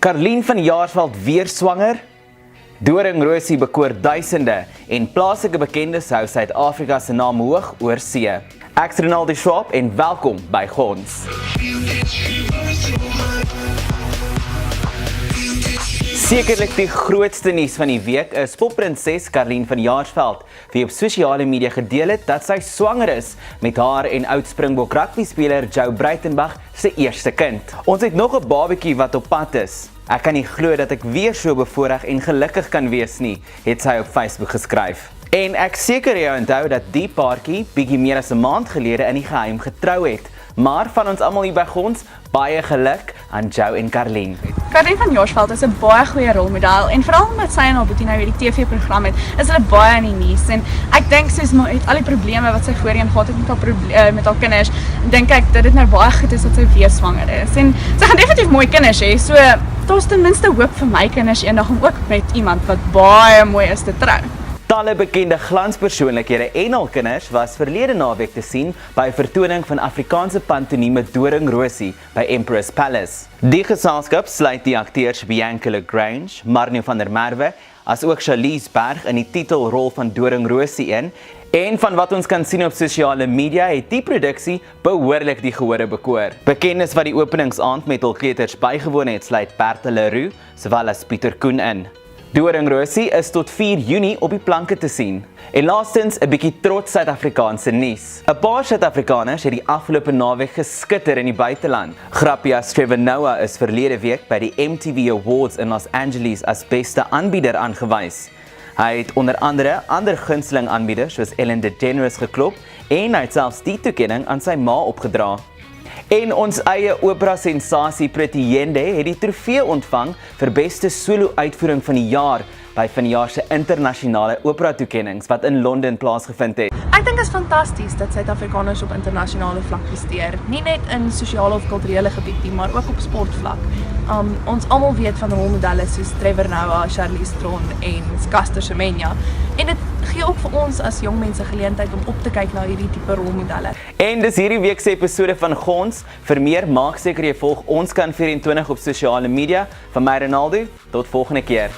Karlien van Jaarsveld weer swanger, Doringrosie bekoor duisende en plaaslike bekendes hou Suid-Afrika se naam hoog oor see. Ek is Ronaldo Schwab en welkom by Gons. Sekerlik die grootste nuus van die week is popprinses Karlien van Jaarsveld, wie op sosiale media gedeel het dat sy swanger is met haar en oud-Springbok rugbyspeler Joe Breitenberg se eerste kind. Ons het nog 'n babatjie wat op pad is. Ek kan nie glo dat ek weer so bevoorreg en gelukkig kan wees nie, het sy op Facebook geskryf. En ek seker jy onthou dat die paartjie bietjie meer as 'n maand gelede in die geheim getrou het. Maar van ons almal hier by Gons, baie geluk aan Joe en Karlien. Karlien van Jaarsveld is 'n baie goeie rolmodel en veral omdat sy en haar boetie nou weer die TV-program het, is hulle baie in die nuus en ek dink soos met al die probleme wat sy voorheen gehad het met haar kinders, dink ek dat dit nou baie goed is dat sy weer swanger is en sy gaan definitief mooi kinders hê, so daar's ten minste hoop vir my kinders eendag om ook met iemand wat baie mooi is te trou. Talle bekende glanspersoonlikhede en hul kinders was verlede naweek te sien by 'n vertoning van Afrikaanse pantonieme Doringrosie by Empress Palace. Die geselskap sluit die akteurs Bianca Lagrange, Marnie van der Merwe, as ook Charlize Berg in die titelrol van Doringrosie in. En van wat ons kan sien op sosiale media het die produksie behoorlik die gehore bekoor. Bekendes wat die openingsaand met hul kleuters bygewoon het, sluit Bertha Leroux sowel as Pieter Koen in. Doringrosie is tot 4 Junie op die planke te sien. En laastens 'n bietjie trots Suid-Afrikaanse nuus. 'n Paar Suid-Afrikaners het die afgelope naweek geskitter in die buiteland. Grappias Trevor Noah is verlede week by die MTV Awards in Los Angeles as beste aanbieder aangewys. Hy het onder andere ander gunsteling aanbieders soos Ellen DeGeneres geklop en hy het selfs die toekenning aan sy ma opgedra. En ons eie opera-sensasie Pretty Yende het die trofee ontvang vir beste solo-uitvoering van die jaar by vanjaar se internasionale opera-toekennings wat in Londen plaasgevind het. Ek dink dit is fantasties dat Suid-Afrikaners op internasionale vlak presteer, nie net in sosiale of kulturele gebied nie, maar ook op sportvlak. Ons almal weet van rolmodelle soos Trevor Noah, Charlize Theron en Caster Semenya. En dit gee ook vir ons as jong mense geleentheid om op te kyk na hierdie tipe rolmodelle. En dis hierdie week se episode van Gons. Vir meer maak seker jy volg ons kan 24 op sosiale media. Van my Ronaldo, tot volgende keer.